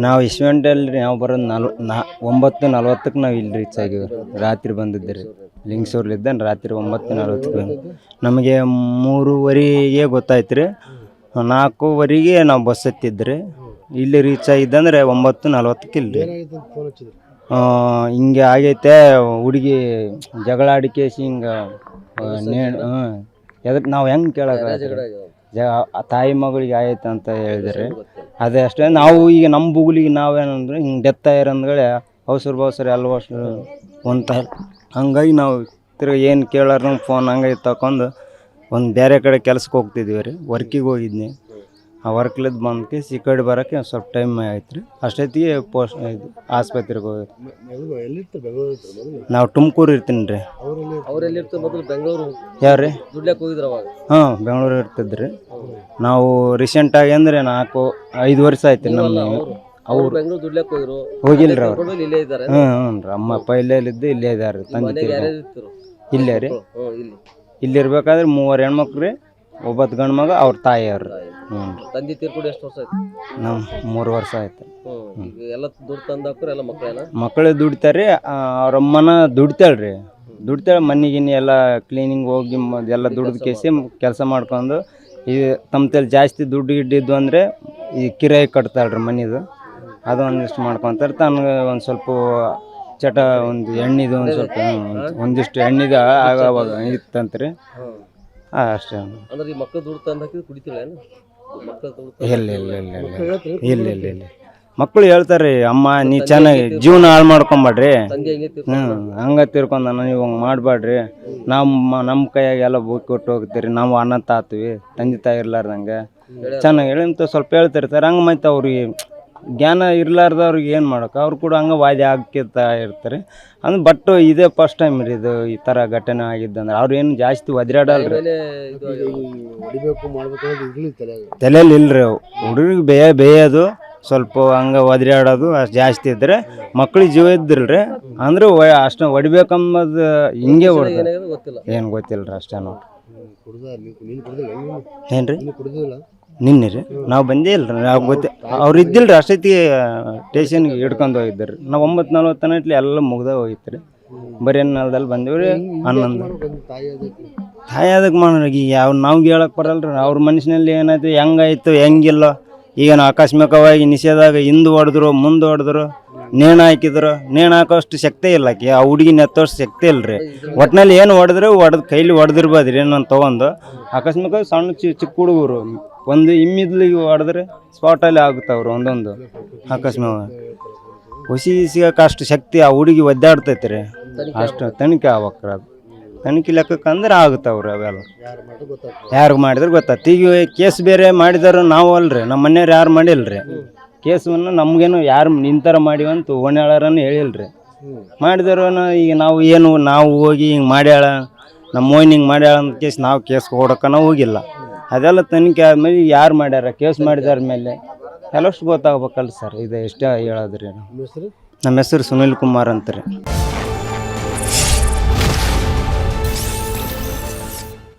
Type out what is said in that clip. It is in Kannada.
ನಾವು ಯಶವಂತಲ್ಲಿ ನಾವು ಬರೋದು 9:40ಕ್ಕೆ ನಾವು ಇಲ್ಲಿ ರೀಚ್ ಆಗಿವಿ. ರಾತ್ರಿ ಬಂದಿದ್ದೆ ರೀ ಲಿಂಗಸೂರ್ಲಿದ್ದ ರಾತ್ರಿ 9:40ಕ್ಕೆ ನಮಗೆ 3:15ಗೆ ಗೊತ್ತಾಯ್ತು ರೀ. 4:15ಗೆ ನಾವು ಬಸ್ ಹತ್ತಿದ್ರಿ. ಇಲ್ಲಿ ರೀಚ್ ಆಗಿದ್ದಂದ್ರೆ 9:40ಕ್ಕೆ ಇಲ್ಲಿ ಹಿಂಗೆ ಆಗೈತೆ ಹುಡುಗಿ ಜಗಳ ಆಡಿಕೇಸಿ ಹಿಂಗೆ ಎದಕ್ಕೆ ನಾವು ಹೆಂಗೆ ಕೇಳೋಕೆ ತಾಯಿ ಮಗಳಿಗೆ ಆಯ್ತು ಅಂತ ಹೇಳಿದ್ರೆ ಅದೇ ಅಷ್ಟೇ. ನಾವು ಈಗ ನಮ್ಮ ಬುಗುಲಿಗೆ ನಾವೇನಂದ್ರೆ ಹಿಂಗೆ ಡೆತ್ ಆಗಿರಂದ್ಗಳೇ ಅವಸರ ಎಲ್ಲ ಒಂತ ಹಂಗಾಗಿ ನಾವು ತಿರ್ಗಿ ಏನು ಕೇಳಾರ ಫೋನ್ ಹಂಗಾಗಿ ತಗೊಂಡು ಒಂದು ಬೇರೆ ಕಡೆ ಕೆಲ್ಸಕ್ಕೆ ಹೋಗ್ತಿದ್ವಿ ರೀ. ವರ್ಕಿಗೆ ಹೋಗಿದ್ನಿ. ಆ ವರ್ಕ್ಲಿದ್ದು ಬಂದು ಈ ಕಡೆ ಬರೋಕ್ಕೆ ಒಂದು ಸ್ವಲ್ಪ ಟೈಮ್ ಆಯ್ತು ರೀ. ಅಷ್ಟೊತ್ತಿಗೆ ಆಸ್ಪತ್ರೆಗೆ ಹೋಗಿ ನಾವು ತುಮಕೂರು ಇರ್ತೀನಿ ರೀ. ಯಾರು ರೀ? ಹಾಂ, ಬೆಂಗಳೂರು ಇರ್ತಿದ್ರಿ. ನಾವು ರೀಸೆಂಟಾಗಿ ಅಂದರೆ 4-5 ವರ್ಷ ಆಯ್ತು ನಮ್ಮ ಅವ್ರು ಹೋಗಿಲ್ಲ ರೀ. ಅವ್ರು ಹ್ಞೂ ರೀ. ಅಮ್ಮ ಅಪ್ಪ ಇಲ್ಲಿದ್ದು ಇಲ್ಲೇ ಇದ್ದಾರೆ. ತಂದೆ ಇಲ್ಲೇ ರೀ. ಇಲ್ಲಿ ಇರ್ಬೇಕಾದ್ರೆ 3 ಹೆಣ್ಮಕ್ಳು ರೀ, 9 ಗಂಡು ಮಗ, ಅವ್ರ ತಾಯಿಯವ್ರು. ತಂದೆ ತೀರ್ಕೊಂಡು ಎಷ್ಟು ವರ್ಷ ಆಯ್ತು? ನಾವು 3 ವರ್ಷ ಆಯ್ತು. ಎಲ್ಲ ದುಡ್ಡು ತಂದಾಕ್ರೆ ಎಲ್ಲ ಮಕ್ಕಳು ದುಡಿತಾರೆ. ಅವ್ರ ಅಮ್ಮನ ದುಡಿತಾಳ್ರಿ. ಮನೆಗಿನ್ನಿ ಎಲ್ಲ ಕ್ಲೀನಿಂಗ್ ಹೋಗಿ ಎಲ್ಲ ದುಡ್ದು ಕೇಸಿ ಕೆಲಸ ಮಾಡ್ಕೊಂಡು ಈ ತಮ್ಮ ತಲೆ ಜಾಸ್ತಿ ದುಡ್ಡು ಗಿಡ್ಡಿದ್ದು ಅಂದರೆ ಈ ಕಿರಾಯಿ ಕಟ್ತಾಳ್ರಿ ಮನೆದು. ಅದು ಒಂದಿಷ್ಟು ಮಾಡ್ಕೊತಾರೆ. ತನಗೆ ಒಂದು ಸ್ವಲ್ಪ ಚಟ ಒಂದು ಎಣ್ಣಿದು ಒಂದು ಸ್ವಲ್ಪ ಒಂದಿಷ್ಟು ಎಣ್ಣಿದು ಆವಾಗ ಇತ್ತಂತ್ರಿ. ಅಷ್ಟೇ. ಅಂದ್ರೆ ಈ ಮಕ್ಕಳು ದುಡ್ಡು ತಂದು ಹಾಕಿದ್ರೆ ಕುಡಿತಿಲ್ಲ? ಇಲ್ಲ ಮಕ್ಕಳು ಹೇಳ್ತಾರೆ, ಅಮ್ಮ ನೀ ಚೆನ್ನಾಗಿ ಜೀವನ ಹಾಳು ಮಾಡ್ಕೊಂಬೇಡ್ರಿ, ಹಂಗೆ ತಿರ್ಕೊಂಡ ನೀವು ಹಂಗೆ ಮಾಡಬೇಡ್ರಿ, ನಮ್ಮ ಕೈಯಾಗ ಎಲ್ಲ ಬೂಕಿ ಕೊಟ್ಟು ಹೋಗ್ತೀರಿ, ನಾವು ಅನ್ನ ತಾತೀವಿ ತಂದೆ ತಾಯಿ ಇರ್ಲಾರ್ದಂಗೆ ಚೆನ್ನಾಗಿ ಹೇಳಿ ಅಂತ ಸ್ವಲ್ಪ ಹೇಳ್ತಿರ್ತಾರೆ. ಹಂಗೆ ಮತ್ತು ಅವ್ರಿಗೆ ಜ್ಞಾನ ಇರ್ಲಾರ್ದವ್ರಿಗೆ ಏನು ಮಾಡೋಕೆ ಅವ್ರು ಕೂಡ ಹಂಗೆ ವಾದ್ಯ ಹಾಕಿರ್ತಾ ಇರ್ತಾರೆ. ಅಂದ್ರೆ ಬಟ್ ಇದೇ ಫಸ್ಟ್ ಟೈಮ್ ರೀ ಇದು ಈ ಥರ ಘಟನೆ ಆಗಿದ್ದಂದ್ರೆ. ಅವ್ರು ಏನು ಜಾಸ್ತಿ ಒದ್ರಾಡಲ್ರಿ, ತಲೆಯಲ್ಲಿ ಇಲ್ರಿ. ಹುಡುಗರಿಗೆ ಬೇಯೋದು ಸ್ವಲ್ಪ ಹಂಗೆ ಒದ್ರಾಡೋದು ಅಷ್ಟು ಜಾಸ್ತಿ ಇದ್ರೆ ಮಕ್ಳಿಗೆ ಜೀವ ಇದ್ದಿಲ್ರಿ. ಅಂದ್ರೆ ಅಷ್ಟು ಹೊಡಿಬೇಕಂಬದು ಹಿಂಗೆ ಹೊಡೆದ ಏನು ಗೊತ್ತಿಲ್ಲ ರೀ. ಅಷ್ಟೇ ನೋಡಿ. ಏನು ರೀ? ನಿನ್ನೆ ರೀ ನಾವು ಬಂದೇ ಇಲ್ಲ ರೀ. ನಾವು ಅವ್ರು ಇದ್ದಿಲ್ಲ ರೀ. ಅಷ್ಟೊತ್ತಿಗೆ ಸ್ಟೇಷನ್ಗೆ ಹಿಡ್ಕೊಂಡು ಹೋಗಿದ್ದಾರೆ. ನಾವು 9:40 ಎಲ್ಲ ಮುಗ್ದ ಹೋಗಿತ್ತು ರೀ. ಬರೀ ನೆಲದಲ್ಲಿ ಬಂದೀವಿ ರೀ. 11 ತಾಯಿ ಅದಕ್ಕೆ ಮಾಡೋರಿಗೆ ಯಾವ ನಾವು ಹೇಳಕ್ಕೆ ಬರಲ್ಲ ರೀ. ಅವ್ರ ಮನುಷ್ಯನಲ್ಲಿ ಏನಾಯ್ತು, ಹೆಂಗಾಯ್ತು ಹೆಂಗಿಲ್ಲ. ಈಗ ಆಕಸ್ಮಿಕವಾಗಿ ನಿಷೇಧಾಗ ಹಿಂದೆ ಹೊಡೆದ್ರು ಮುಂದೆ ಹೊಡೆದ್ರು ನೇಣು ಹಾಕಿದ್ರು. ನೇಣು ಹಾಕೋಷ್ಟು ಶಕ್ತಿ ಇಲ್ಲ ಆಕೆ. ಆ ಹುಡುಗಿನ ಎತ್ತೋಷ್ಟು ಶಕ್ತಿ ಇಲ್ಲ ರೀ. ಒಟ್ಟಿನಲ್ಲಿ ಏನು ಹೊಡೆದ್ರು ಕೈಲಿ ಹೊಡೆದಿರ್ಬೋದು ರೀ. ನಾನು ತೊಗೊಂಡು ಆಕಸ್ಮಿಕವಾಗಿ ಸಣ್ಣ ಚಿಕ್ಕ ಹುಡುಗರು ಒಂದು ಇಮ್ಮಿದ್ಲಿಗೆ ಹೊಡೆದ್ರೆ ಸ್ಪಾಟಲ್ಲಿ ಆಗುತ್ತವ್ರು ಒಂದೊಂದು ಅಕಸ್ಮಾತ್. ಹುಸಿ ಸಿಗೋಕೆ ಅಷ್ಟು ಶಕ್ತಿ ಆ ಹುಡುಗಿ ಒದ್ದಾಡ್ತೈತೆ ರೀ. ಅಷ್ಟು ತನಿಖೆ ಆಗ್ಬೇಕ್ರಿ. ಅದು ತನಿಖೆ ಲೆಕ್ಕಕ್ಕೆ ಅಂದ್ರೆ ಆಗುತ್ತವ್ರು ಅವೆಲ್ಲ. ಯಾರಿಗೆ ಮಾಡಿದ್ರೆ ಗೊತ್ತಾಗ್ತು. ಈಗ ಕೇಸ್ ಬೇರೆ ಮಾಡಿದಾರು ನಾವು ಅಲ್ರಿ, ನಮ್ಮ ಮನೆಯವ್ರು ಯಾರು ಮಾಡಿಲ್ರಿ ಕೇಸನ್ನು. ನಮಗೇನು ಯಾರು ನಿಂತರ ಮಾಡಿವಂತ ಓಣ್ಯಾಳರನ್ನು ಹೇಳಿಲ್ರಿ. ಮಾಡಿದಾರು ಈಗ ನಾವು ಹೋಗಿ ಹಿಂಗೆ ಮಾಡ್ಯಾಳ ನಮ್ಮ ಮೋಯ್ನ ಹಿಂಗೆ ಮಾಡ್ಯಾಳ ಅಂತ ಕೇಸ್ ನಾವು ಕೇಸ್ ಕೊಡೋಕೆ ಹೋಗಿಲ್ಲ. ಅದೆಲ್ಲ ತನಿಖೆ ಆದ್ಮೇಲೆ ಯಾರು ಮಾಡ್ಯಾರ ಕೇಸ್ ಮಾಡಿದಾರ ಮೇಲೆ ಎಲ್ಲಷ್ಟು ಗೊತ್ತಾಗ್ಬೇಕಲ್ಲ ಸರ್. ಇದು ಎಷ್ಟೇ ಹೇಳೋದ್ರಿ. ನಮ್ಮ ಹೆಸರು ಸುನಿಲ್ ಕುಮಾರ್ ಅಂತ ರೀ.